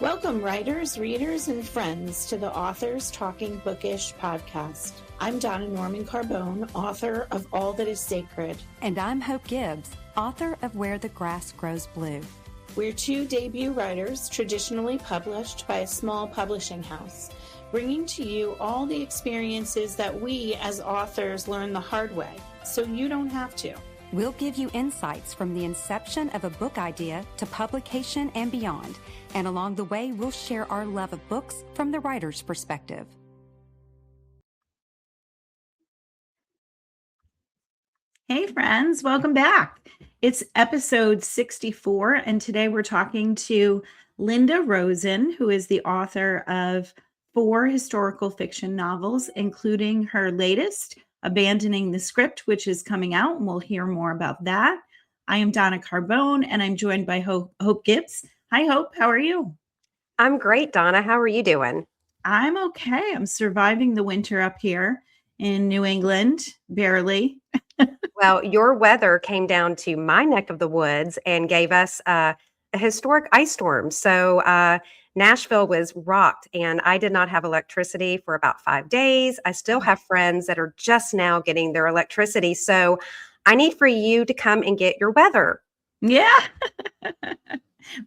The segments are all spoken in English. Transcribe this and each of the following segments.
Welcome, writers, readers, and friends to the Authors Talking Bookish podcast. I'm Donna Norman Carbone, author of All That Is Sacred. And I'm Hope Gibbs, author of Where the Grass Grows Blue. We're two debut writers traditionally published by a small publishing house, bringing to you all the experiences that we as authors learn the hard way, so you don't have to. We'll give you insights from the inception of a book idea to publication and beyond. And along the way, we'll share our love of books from the writer's perspective. Hey friends, welcome back. It's episode 64, and today we're talking to Linda Rosen, who is the author of 4 historical fiction novels, including her latest, Abandoning the Script, which is coming out, and we'll hear more about that. I am Donna Carbone, and I'm joined by Hope Gibbs. Hi, Hope. How are you? I'm great, Donna. How are you doing? I'm okay. I'm surviving the winter up here in New England, barely. Well, your weather came down to my neck of the woods and gave us a historic ice storm. So Nashville was rocked, and I did not have electricity for about 5 days. I still have friends that are just now getting their electricity. So I need for you to come and get your weather. Yeah.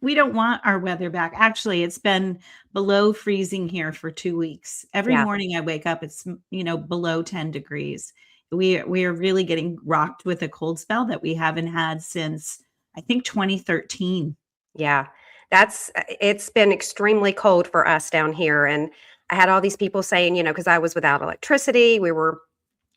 We don't want our weather back. Actually, it's been below freezing here for 2 weeks. Every morning I wake up, it's, below 10 degrees. We are really getting rocked with a cold spell that we haven't had since, I think, 2013. Yeah, it's been extremely cold for us down here. And I had all these people saying, because I was without electricity, we were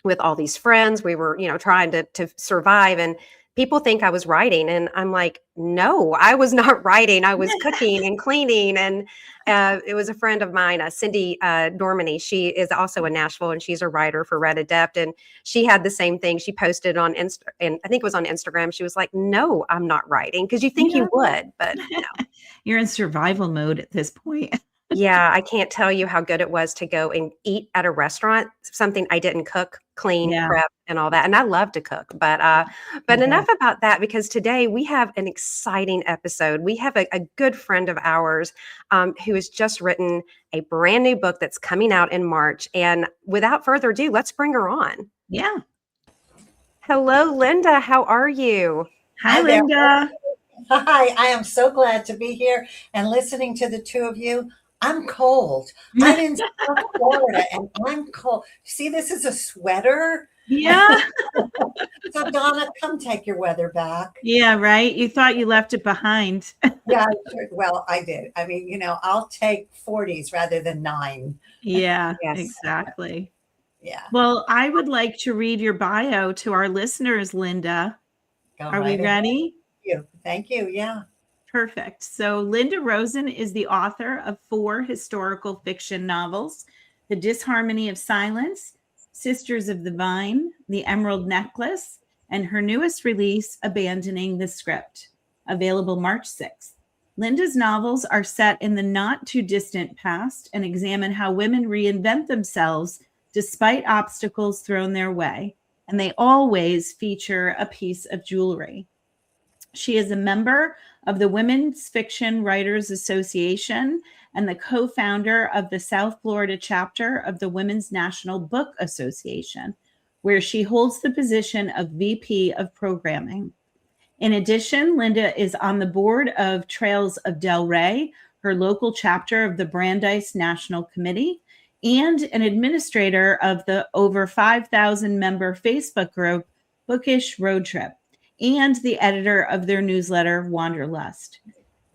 with all these friends, we were, trying to survive. And people think I was writing, and I'm like, no, I was not writing. I was cooking and cleaning. And it was a friend of mine, Cindy Normani. She is also in Nashville, and she's a writer for Red Adept. And she had the same thing. She posted on and I think it was on Instagram. She was like, no, I'm not writing, because you think you would, but no. You're in survival mode at this point. Yeah, I can't tell you how good it was to go and eat at a restaurant, something I didn't cook, clean, prep, and all that. And I love to cook, but enough about that, because today we have an exciting episode. We have a good friend of ours who has just written a brand new book that's coming out in March. And without further ado, let's bring her on. Yeah. Hello, Linda. How are you? Hi, Linda. Hi, I am so glad to be here and listening to the two of you. I'm cold. I'm in South Florida and I'm cold. See, this is a sweater. Yeah. So Donna, come take your weather back. Yeah, right. You thought you left it behind. Yeah, well, I did. I mean, I'll take 40s rather than 9. Yeah, Yes. exactly. Yeah. Well, I would like to read your bio to our listeners, Linda. Are we ready? Thank you. Yeah. Perfect. So Linda Rosen is the author of 4 historical fiction novels: The Disharmony of Silence, Sisters of the Vine, The Emerald Necklace, and her newest release, Abandoning the Script, available March 6th. Linda's novels are set in the not too distant past and examine how women reinvent themselves despite obstacles thrown their way, and they always feature a piece of jewelry. She is a member of the Women's Fiction Writers Association and the co-founder of the South Florida chapter of the Women's National Book Association, where she holds the position of VP of Programming. In addition, Linda is on the board of Trails of Del Rey, her local chapter of the Brandeis National Committee, and an administrator of the over 5,000 member Facebook group Bookish Road Trip, and the editor of their newsletter, Wanderlust.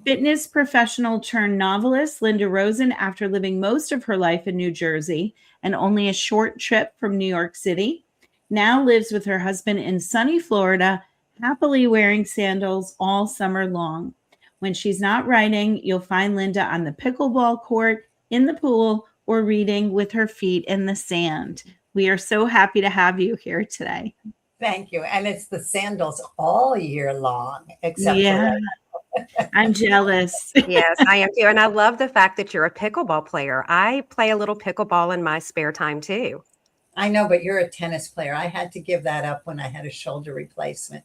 Fitness professional turned novelist Linda Rosen, after living most of her life in New Jersey and only a short trip from New York City, now lives with her husband in sunny Florida, happily wearing sandals all summer long. When she's not writing, you'll find Linda on the pickleball court, in the pool, or reading with her feet in the sand. We are so happy to have you here today. Thank you. And it's the sandals all year long, except I'm jealous. Yes, I am too. And I love the fact that you're a pickleball player. I play a little pickleball in my spare time too. I know, but you're a tennis player. I had to give that up when I had a shoulder replacement.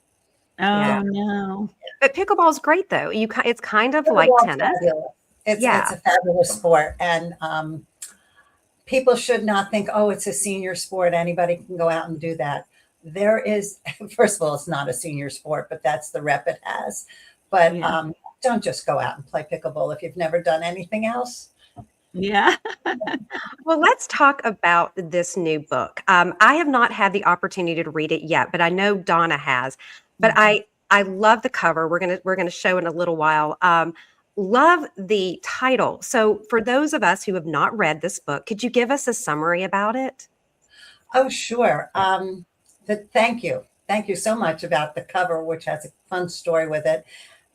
Oh, no. But pickleball is great though. It's kind of like tennis. Fabulous. It's Yeah. a fabulous sport, and people should not think, oh, it's a senior sport. Anybody can go out and do that. There is, first of all, it's not a senior sport, but that's the rep it has. But Yeah. don't just go out and play pickleball if you've never done anything else. Yeah. Well, let's talk about this new book. I have not had the opportunity to read it yet, but I know Donna has. But I love the cover. We're gonna show in a little while. Love the title. So, for those of us who have not read this book, could you give us a summary about it? Oh, sure. Thank you. Thank you so much about the cover, which has a fun story with it,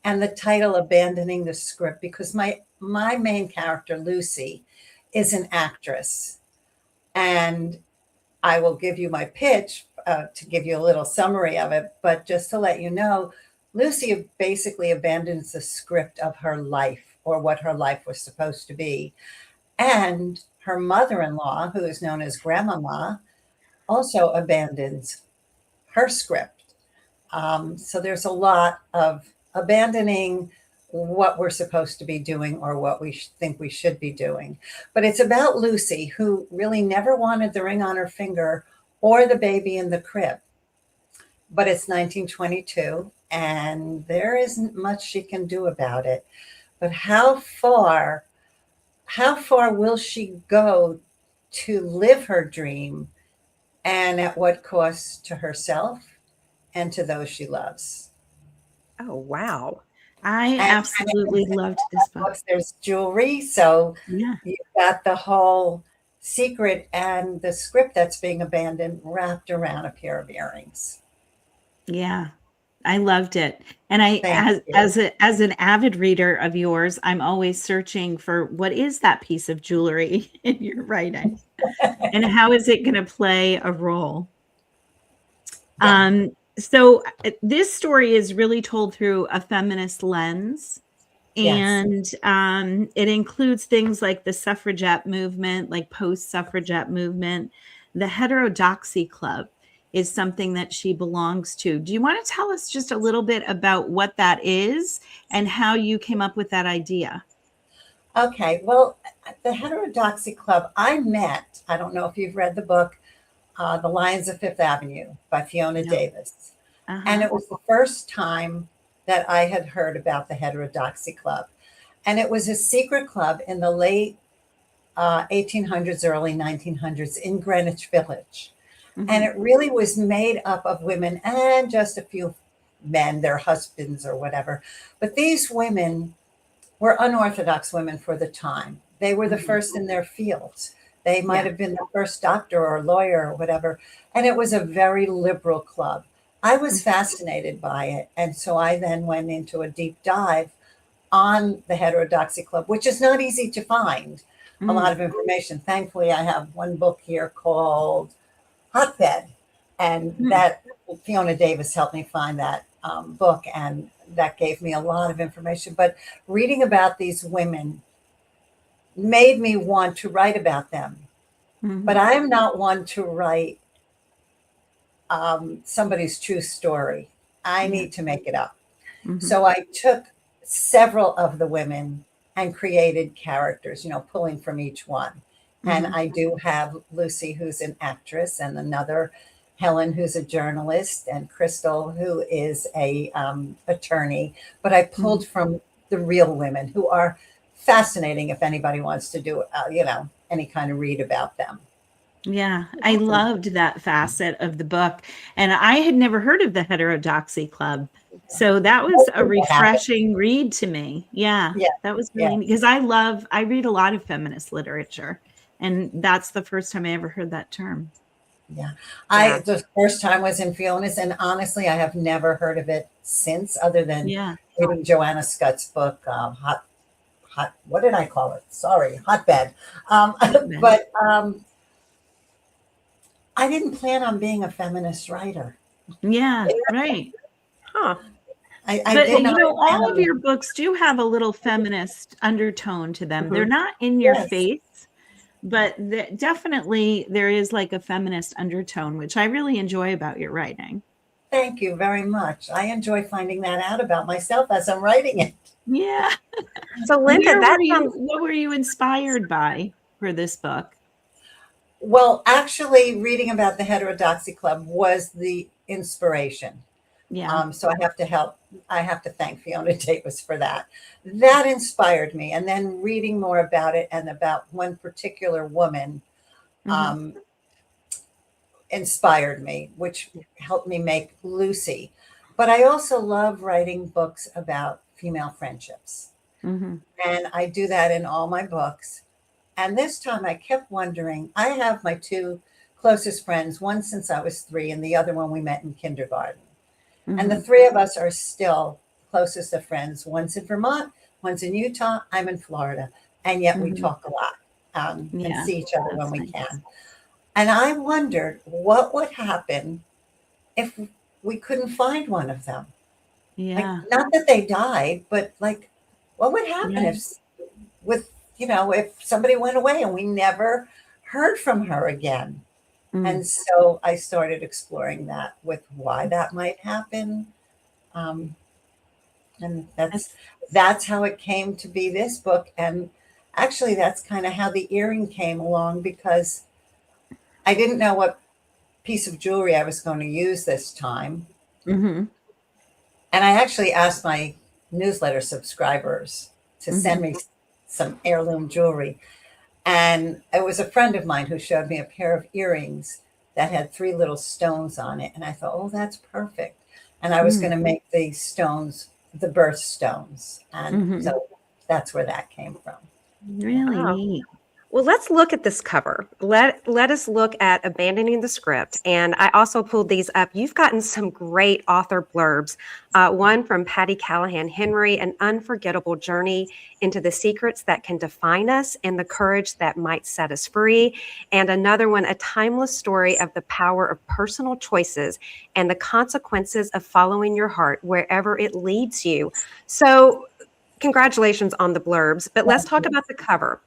and the title, Abandoning the Script, because my main character, Lucy, is an actress. And I will give you my pitch to give you a little summary of it. But just to let you know, Lucy basically abandons the script of her life, or what her life was supposed to be. And her mother in law, who is known as Grandmama, also abandons her script. So there's a lot of abandoning what we're supposed to be doing, or what we think we should be doing. But it's about Lucy, who really never wanted the ring on her finger or the baby in the crib. But it's 1922, and there isn't much she can do about it. But how far will she go to live her dream, and at what cost to herself and to those she loves? Oh, wow. I And absolutely loved this book. books, there's jewelry, so Yeah. you've got the whole secret and the script that's being abandoned wrapped around a pair of earrings. Yeah. I loved it. And I, Thank you. as an avid reader of yours, I'm always searching for what is that piece of jewelry in your writing, and how is it going to play a role? Yeah. So this story is really told through a feminist lens. Yes. And it includes things like the suffragette movement, like post-suffragette movement. The heterodoxy club is something that she belongs to. Do you want to tell us just a little bit about what that is and how you came up with that idea? Okay. Well, the Heterodoxy Club, I don't know if you've read the book, The Lions of Fifth Avenue by Fiona No. Davis. And Uh-huh. it was the first time that I had heard about the Heterodoxy Club. And it was a secret club in the late 1800s, early 1900s in Greenwich Village. And Mhm. it really was made up of women and just a few men, their husbands or whatever. But these women were unorthodox women for the time. They were the Mhm. first in their fields. They might Yeah. have been the first doctor or lawyer or whatever. And it was a very liberal club. I was fascinated by it. And so I then went into a deep dive on the Heterodoxy Club, which is not easy to find a lot Mm. of information. Thankfully, I have one book here called Hotbed, and Mm. that Fiona Davis helped me find that book, and that gave me a lot of information. But reading about these women made me want to write about them. But Mhm. I am not one to write somebody's true story. I Yeah. need to make it up. Mhm. So I took several of the women and created characters, pulling from each one. And Mhm. I do have Lucy, who's an actress, and another Helen, who's a journalist, and Crystal, who is a attorney. But I Mhm. pulled from the real women, who are fascinating if anybody wants to do, any kind of read about them. Yeah, I loved that facet of the book. And I had never heard of the Heterodoxy Club. So that was Most a people haven't. refreshing read to me. Yeah, Yeah, that was yeah, really because I read a lot of feminist literature. And that's the first time I ever heard that term. yeah. I Yeah. The first time was in Fiona's, and honestly, I have never heard of it since, other than Yeah. reading Joanna Scott's book, Hot. What did I call it? Sorry, Hotbed. But I didn't plan on being a feminist writer. Yeah, right. Huh. I But did not plan all of on. your books do have a little feminist undertone to them. They're Mhm. not in your Yes, face, but definitely there is like a feminist undertone, which I really enjoy about your writing. Thank you very much. I enjoy finding that out about myself as I'm writing it. Yeah. So Linda, that sounds What were you inspired by for this book? Well, actually, reading about the Heterodoxy Club was the inspiration. Yeah. So I have to thank Fiona Davis for that. That inspired me. And then reading more about it and about one particular woman Mhm. inspired me, which helped me make Lucy. But I also love writing books about female friendships. Mhm. And I do that in all my books. And this time I kept wondering, I have my two closest friends, one since I was 3, and the other one we met in kindergarten. And the Mhm. three of us are still closest of friends. One's in Vermont, one's in Utah, I'm in Florida. And yet we Mhm. talk a lot and Yeah. see each other when That's we nice. can. And I wondered what would happen if we couldn't find one of them. Like, Yeah. not that they died, but like, what would happen Yeah. with, if somebody went away and we never heard from her again? Mm. And so I started exploring that with why that might happen. Um, and That's that's how it came to be this book. And actually, that's kind of how the earring came along, because I didn't know what piece of jewelry I was going to use this time. Mhm. And I actually asked my newsletter subscribers to send Mhm. me some heirloom jewelry. And it was a friend of mine who showed me a pair of earrings that had 3 little stones on it. And I thought, oh, that's perfect. And I was Mm. going to make the stones the birthstones. And Mhm. so that's where that came from. Yeah. Really wow. neat. Well, let's look at this cover. Let us look at Abandoning the Script. And I also pulled these up. You've gotten some great author blurbs. One from Patty Callahan Henry, An Unforgettable Journey into the Secrets That Can Define Us and the Courage That Might Set Us Free. And another one, A Timeless Story of the Power of Personal Choices and the Consequences of Following Your Heart Wherever It Leads You. So, congratulations on the blurbs, but let's talk about the cover.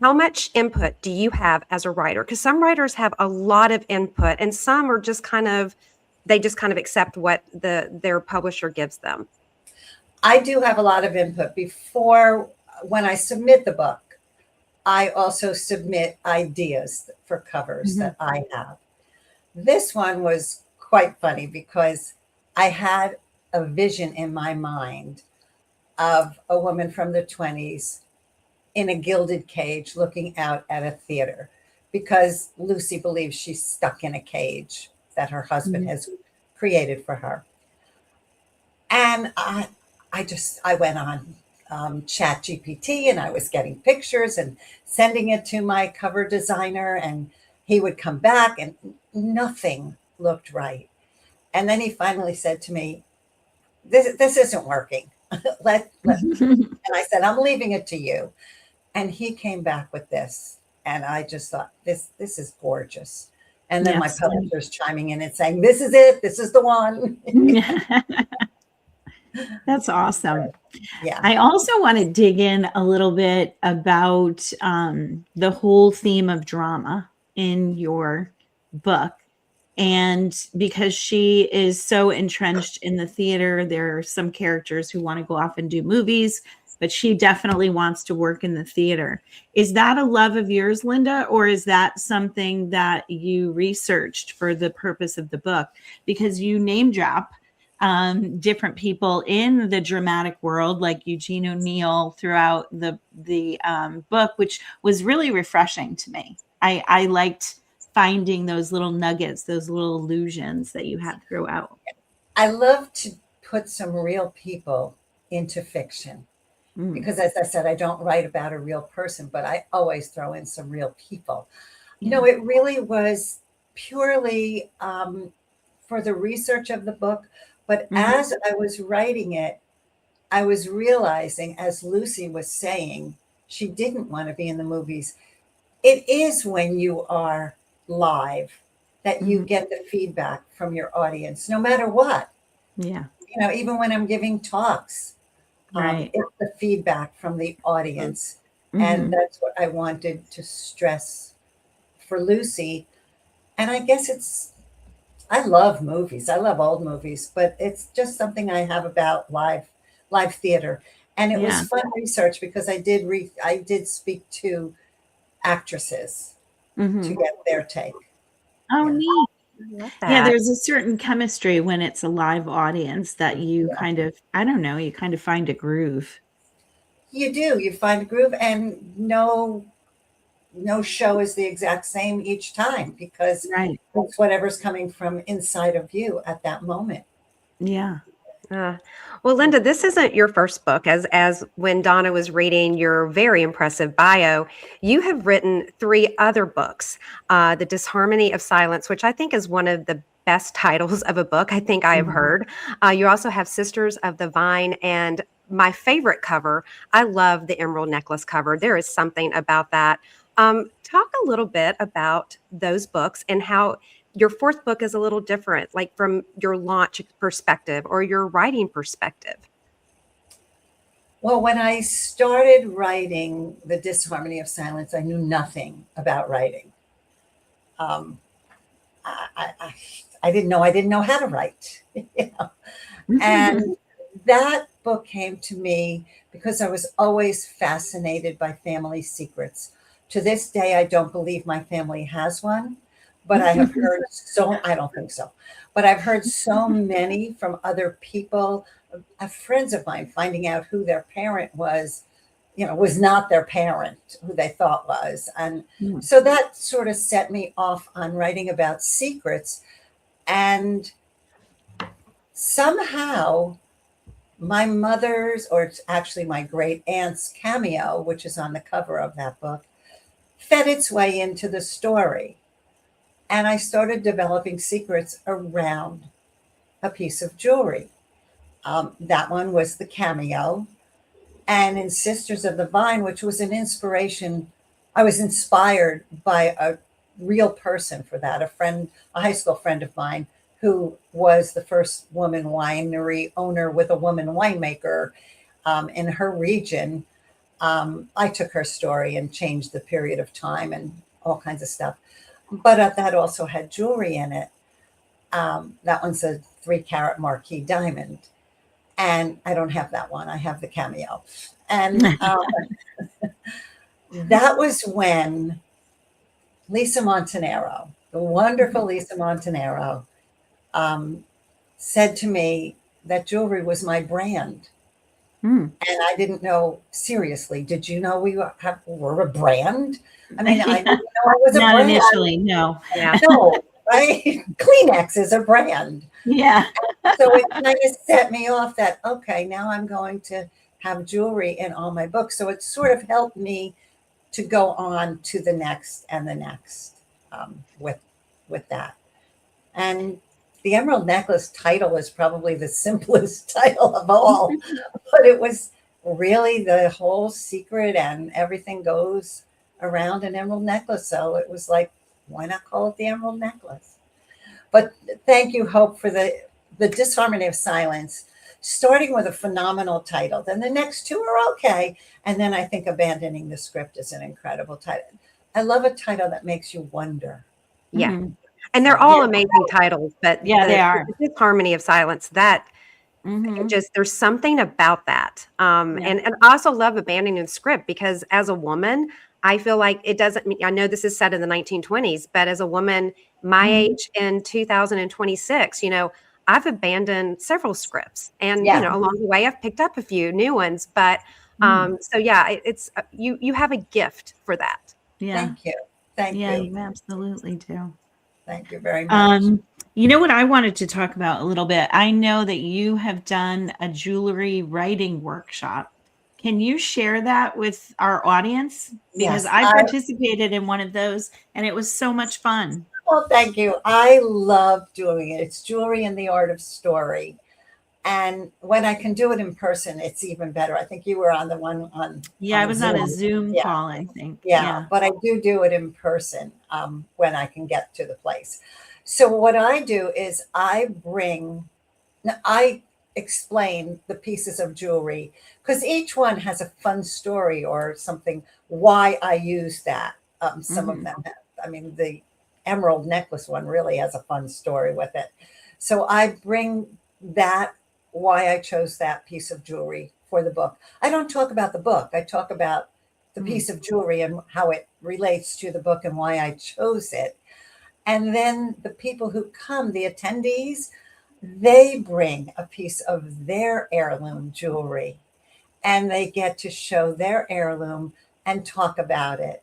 How much input do you have as a writer? Because some writers have a lot of input and some are just they just kind of accept what their publisher gives them. I do have a lot of input. Before, when I submit the book, I also submit ideas for covers Mhm. that I have. This one was quite funny because I had a vision in my mind of a woman from the 20s in a gilded cage looking out at a theater, because Lucy believes she's stuck in a cage that her husband Mhm. has created for her. And I went on Chat GPT, and I was getting pictures and sending it to my cover designer, and he would come back and nothing looked right. And then he finally said to me, this isn't working. And I said, I'm leaving it to you. And he came back with this. And I just thought, this is gorgeous. And then my Yes. publisher's chiming in and saying, this is it. This is the one. That's awesome. Yeah. I also want to dig in a little bit about the whole theme of drama in your book. And because she is so entrenched in the theater, there are some characters who want to go off and do movies, but she definitely wants to work in the theater. Is that a love of yours, Linda, or is that something that you researched for the purpose of the book? Because you name drop different people in the dramatic world, like Eugene O'Neill, throughout the book, which was really refreshing to me. I liked finding those little nuggets, those little illusions that you had throughout. I love to put some real people into fiction Mm, because, as I said, I don't write about a real person, but I always throw in some real people. yeah. No, it really was purely for the research of the book. But Mhm. as I was writing it, I was realizing, as Lucy was saying, she didn't want to be in the movies. It is when you are live that you Mhm. get the feedback from your audience, no matter what. Yeah. Even when I'm giving talks, Right. it's the feedback from the audience. And Mhm. that's what I wanted to stress for Lucy. And I guess I love movies. I love old movies, but it's just something I have about live theater. And it was Yeah. fun research because I did speak to actresses to Hmm. get their take. Oh, Yeah. neat. I love Yeah, that. there's a certain chemistry when it's a live audience that you Yeah. kind of, I don't know, you kind of find a groove. You do. You find a groove, and no show is the exact same each time because Right. it's whatever's coming from inside of you at that moment. Yeah. Uh, well, Linda, this isn't your first book. As when Donna was reading your very impressive bio, you have written three other books. The Disharmony of Silence, which I think is one of the best titles of a book I think I have Mhm. heard. You also have Sisters of the Vine, and my favorite cover. I love the emerald necklace cover. There is something about that. Talk a little bit about those books and how your fourth book is a little different, like from your launch perspective or your writing perspective. Well, when I started writing The Disharmony of Silence, I knew nothing about writing. Um, I didn't know how to write. You know? And that book came to me because I was always fascinated by family secrets. To this day, I don't believe my family has one, but I have heard I don't think so, but I've heard so many from other people, friends of mine finding out who their parent was, was not their parent, who they thought was. And Mm. so that sort of set me off on writing about secrets. And somehow my mother's, or it's actually my great aunt's cameo, which is on the cover of that book, fed its way into the story. And I started developing secrets around a piece of jewelry. That one was the cameo. And in Sisters of the Vine, which was an inspiration, I was inspired by a real person for that, a high school friend of mine who was the first woman winery owner with a woman winemaker in her region. I took her story and changed the period of time and all kinds of stuff. But that also had jewelry in it. That one's a 3 carat marquise diamond. And I don't have that one. I have the cameo. And that was when Lisa Montanaro, the wonderful Lisa Montanaro, um, said to me that jewelry was my brand. Mm. And I didn't know, seriously, did you know were a brand? I mean, I didn't know I was a Not brand. initially, no. Yeah. No, right? Kleenex is a brand. Yeah. So it kind of set me off that, okay, now I'm going to have jewelry in all my books. So it sort of helped me to go on to the next and the next with that. And the emerald necklace title is probably the simplest title of all, but it was really the whole secret, and everything goes around an emerald necklace. So it was like, why not call it the emerald necklace? But thank you, Hope, for the Disharmony of Silence, starting with a phenomenal title. Then the next two are okay. And then I think Abandoning the Script is an incredible title. I love a title that makes you wonder. Yeah. Mhm. And they're So, all yeah. amazing titles, but Yeah, they are. the Harmony of Silence, that Hmm. just there's something about that. Yeah. And I also love abandoning the script because as a woman, I feel like it doesn't mean I know this is set in the 1920s, but as a woman my Mhm. age in 2026, I've abandoned several scripts, and Yeah. along the way I've picked up a few new ones. But Mm. so yeah, it's you have a gift for that. Yeah. Thank you. Thank Yeah, you. you absolutely do. Thank you very much. Um, you know what I wanted to talk about a little bit? I know that you have done a jewelry writing workshop. Can you share that with our audience? Because Yes. I participated in one of those and it was so much fun. Well, thank you. I love doing it. It's Jewelry and the Art of Story. And when I can do it in person, it's even better. I think you were on the one Yeah, on I the was on a Zoom. Zoom Yeah. call, I think. Yeah, Yeah. but I do it in person when I can get to the place. So what I do is I explain the pieces of jewelry because each one has a fun story or something why I use that. Some of Hmm. them have. I mean, the emerald necklace one really has a fun story with it. So I bring that, why I chose that piece of jewelry for the book. I don't talk about the book. I talk about the piece of jewelry and how it relates to the book and why I chose it. And then the people who come, the attendees, they bring a piece of their heirloom jewelry and they get to show their heirloom and talk about it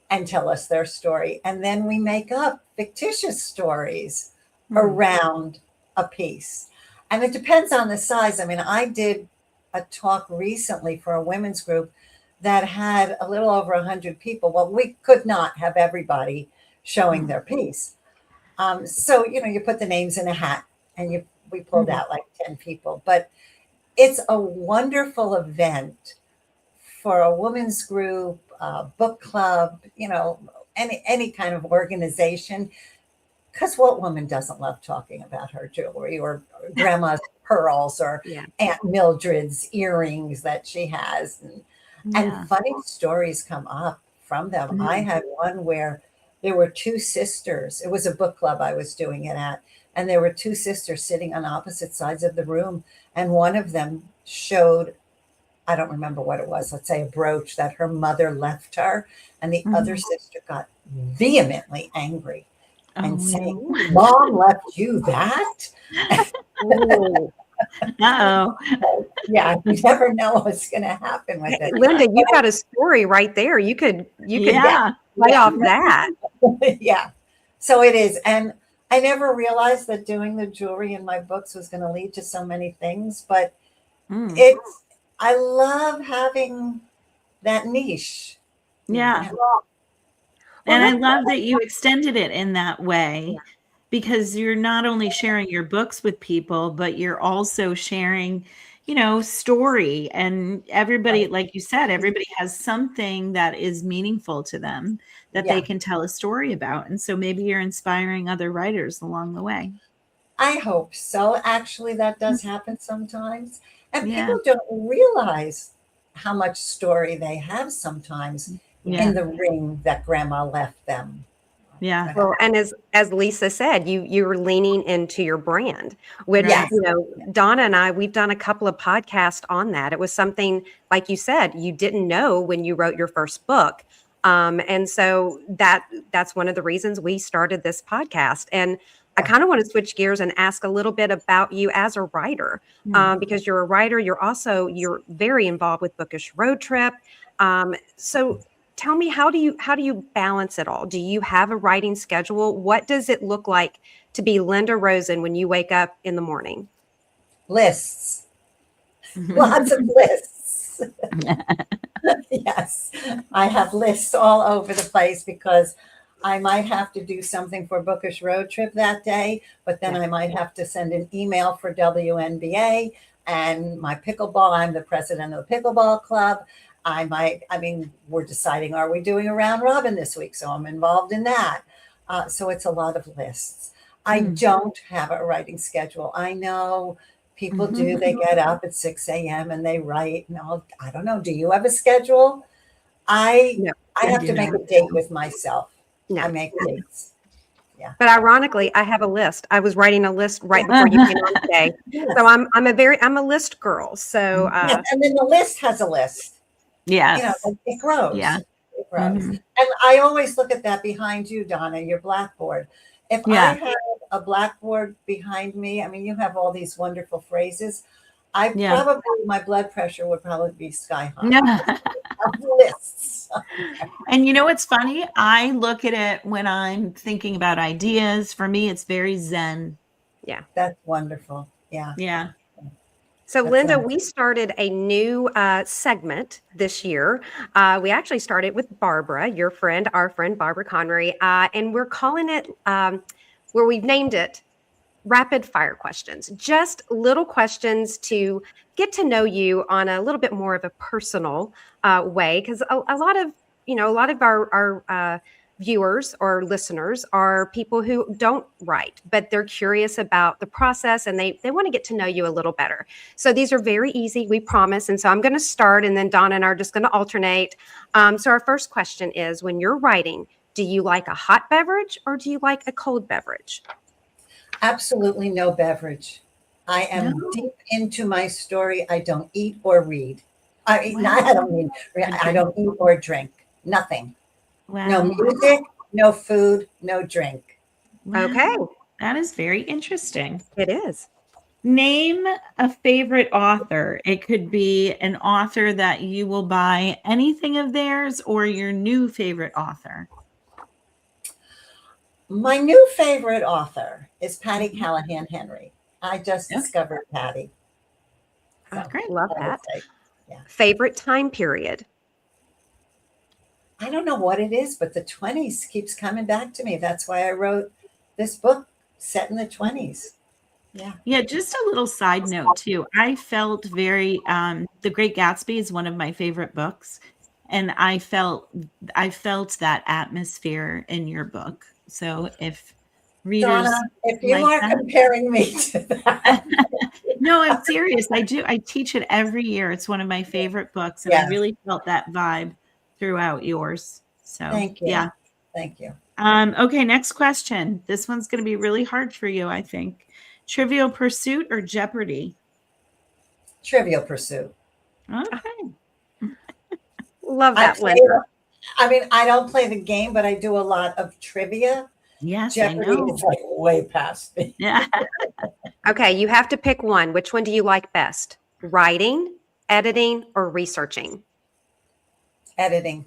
and tell us their story. And then we make up fictitious stories around a piece. And it depends on the size. I mean, I did a talk recently for a women's group that had a little over 100 people. Well, we could not have everybody showing their piece. So, you put the names in a hat and we pulled out like 10 people. But it's a wonderful event for a women's group, book club, any kind of organization. Because what woman doesn't love talking about her jewelry or grandma's pearls or Aunt Mildred's earrings that she has? And funny stories come up from them. I had one where there were two sisters. It was a book club I was doing it at. And there were two sisters sitting on opposite sides of the room. And one of them showed, I don't remember what it was, let's say a brooch that her mother left her. And the other sister got vehemently angry and saying, Mom left you that? Yeah, you never know what's going to happen with it. Linda, you got a story right there. You could play off that. Yeah. So it is. And I never realized that doing the jewelry in my books was going to lead to so many things, but I love having that niche. Yeah. And I love that you extended it in that way, because you're not only sharing your books with people, but you're also sharing, story. And everybody, like you said, everybody has something that is meaningful to them that they can tell a story about. And so maybe you're inspiring other writers along the way. I hope so. Actually, that does happen sometimes. And people don't realize how much story they have sometimes in the ring that grandma left them. Yeah. Well, and as Lisa said, you're leaning into your brand, which, Donna and I, we've done a couple of podcasts on that. It was something, like you said, you didn't know when you wrote your first book. And so that's one of the reasons we started this podcast. And I kind of want to switch gears and ask a little bit about you as a writer, because you're a writer. You're very involved with Bookish Road Trip. So tell me, how do you balance it all? Do you have a writing schedule? What does it look like to be Linda Rosen when you wake up in the morning? Lists. Lots of lists. Yes, I have lists all over the place because I might have to do something for Bookish Road Trip that day, but then I might have to send an email for WNBA and my pickleball. I'm the president of the pickleball club. We're deciding, are we doing a round robin this week? So I'm involved in that. So it's a lot of lists. I don't have a writing schedule. I know people do. They get up at 6 a.m. and they write. No, I don't know. Do you have a schedule? I have to make a date with myself. No. I make dates. Yeah. But ironically, I have a list. I was writing a list right before you came on today. So I'm a list girl. So and then the list has a list. Yeah. It grows. Yeah. It grows. And I always look at that behind you, Donna, your blackboard. If I had a blackboard behind me, you have all these wonderful phrases. My blood pressure would probably be sky high. Lists. And it's funny? I look at it when I'm thinking about ideas. For me, it's very zen. Yeah. That's wonderful. Yeah. Yeah. So Linda, we started a new segment this year. We actually started with Barbara, our friend Barbara Connery, and we're calling it, where we've named it, Rapid Fire Questions. Just little questions to get to know you on a little bit more of a personal way, because a lot of our viewers or listeners are people who don't write, but they're curious about the process and they want to get to know you a little better. So these are very easy, we promise. And so I'm going to start, and then Donna and I are just going to alternate. So our first question is, when you're writing, Do you like a hot beverage or do you like a cold beverage? Absolutely no beverage. I am No. deep into my story. I don't eat or read. Wow. I don't mean, I don't eat or drink. Nothing. No Wow. music, no food, no drink. Wow. Okay. That is very interesting. It is. Name a favorite author. It could be an author that you will buy anything of theirs or your new favorite author. My new favorite author is Patty Mhm. Callahan Henry. I just Okay. discovered Patty. Oh, So great. Love I would that. say, yeah. Favorite time period? I don't know what it is, but the 20s keeps coming back to me. That's why I wrote this book set in the 20s. Yeah. Yeah, just a little side note too. I felt very The Great Gatsby is one of my favorite books, and I felt that atmosphere in your book. So if Donna, readers if you like are that. comparing me to that, No, I'm serious. I do. I teach it every year. It's one of my favorite books, and I yeah, really felt that vibe throughout yours. So, thank you. yeah. Thank you. Okay, next question. This one's going to be really hard for you, I think. Trivial Pursuit or Jeopardy? Trivial Pursuit. Okay. Love I that, play, Linda. I mean, I don't play the game, but I do a lot of trivia. Yes, I Jeopardy know. is like way past me. Yeah. Okay, you have to pick one. Which one do you like best? Writing, editing, or researching? Editing.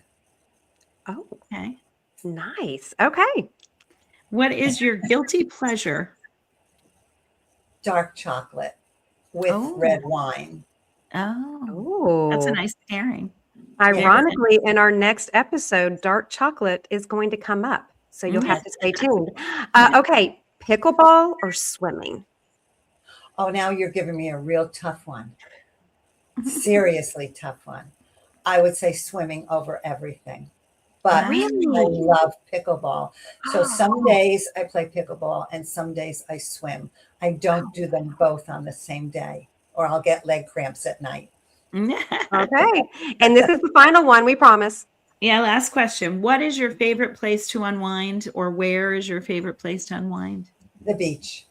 Oh, Okay. nice. Okay. What is your guilty pleasure? Dark chocolate with Oh. red wine. Oh, that's a Oh, nice pairing. ironically, in our next episode, dark chocolate is going to come up. So you'll have to stay tuned. Okay, pickleball or swimming? Oh, now you're giving me a real tough one. Seriously tough one. I would say swimming over everything. But I Really? love pickleball. So some days I play pickleball and some days I swim. I don't do them both on the same day or I'll get leg cramps at night. Okay. And this is the final one, we promise. Yeah, last question. What is your favorite place to unwind, or where is your favorite place to unwind? The beach.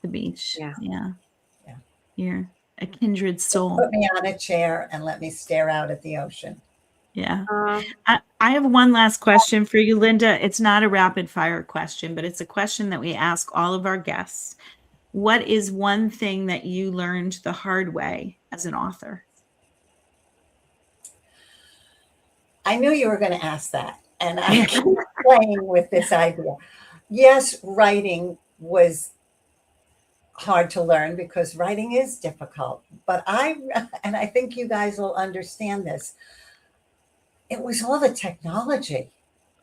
The beach. Yeah. Yeah. Yeah. You're a kindred Just soul. put me on a chair and let me stare out at the ocean. Yeah. Uh, I have one last question for you, Linda. It's not a rapid fire question, but it's a question that we ask all of our guests. What is one thing that you learned the hard way as an author? I knew you were going to ask that. And I keep playing with this idea. Yes, writing was hard to learn because writing is difficult. But and I think you guys will understand this, it was all the technology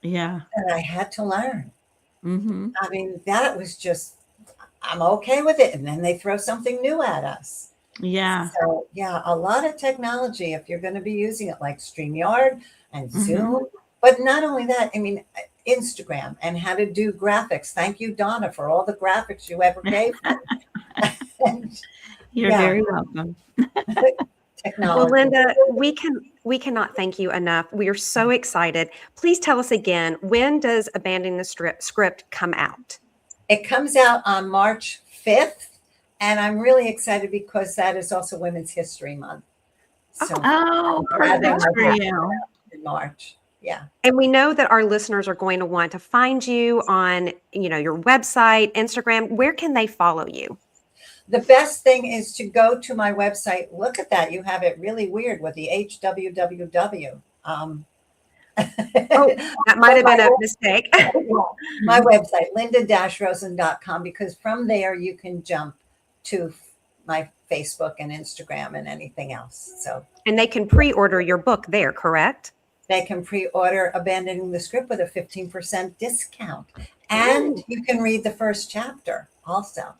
Yeah. that I had to learn. Mm-hmm. I mean, that was just, I'm okay with it. And then they throw something new at us. Yeah. So, yeah, a lot of technology if you're going to be using it like StreamYard and Zoom. But not only that, I mean, Instagram and how to do graphics. Thank you, Donna, for all the graphics you ever gave me. And, You're yeah, very welcome. technology. well, Linda, we cannot thank you enough. We are so excited. Please tell us again, when does Abandoning the Script come out? It comes out on March 5th. And I'm really excited because that is also Women's History Month. So Oh, perfect for you. in March. Yeah. And we know that our listeners are going to want to find you on, your website, Instagram. Where can they follow you? The best thing is to go to my website. Look at that. You have it really weird with the HWWW. Oh, that might have been a mistake. My website, linda-rosen.com, because from there you can jump to my Facebook and Instagram and anything else. So, And they can pre-order your book there, correct? they can pre-order Abandoning the Script with a 15% discount. And you can read the first chapter also.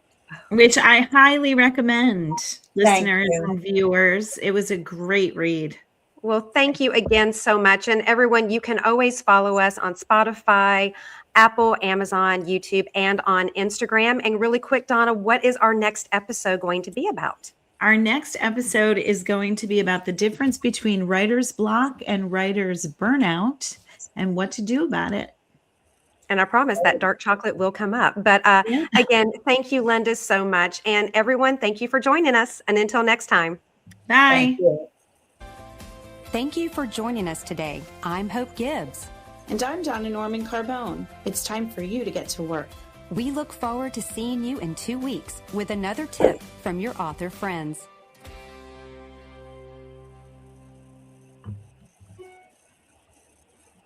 Which I highly recommend, Thank listeners you. and viewers. It was a great read. Well, thank you again so much. And everyone, you can always follow us on Spotify, Apple, Amazon, YouTube, and on Instagram. And really quick, Donna, what is our next episode going to be about? Our next episode is going to be about the difference between writer's block and writer's burnout and what to do about it. And I promise that dark chocolate will come up. But Yeah. again, thank you, Linda, so much. And everyone, thank you for joining us. And until next time. Bye. Thank you. Thank you for joining us today. I'm Hope Gibbs. And I'm Donna Norman Carbone. It's time for you to get to work. We look forward to seeing you in 2 weeks with another tip from your author friends.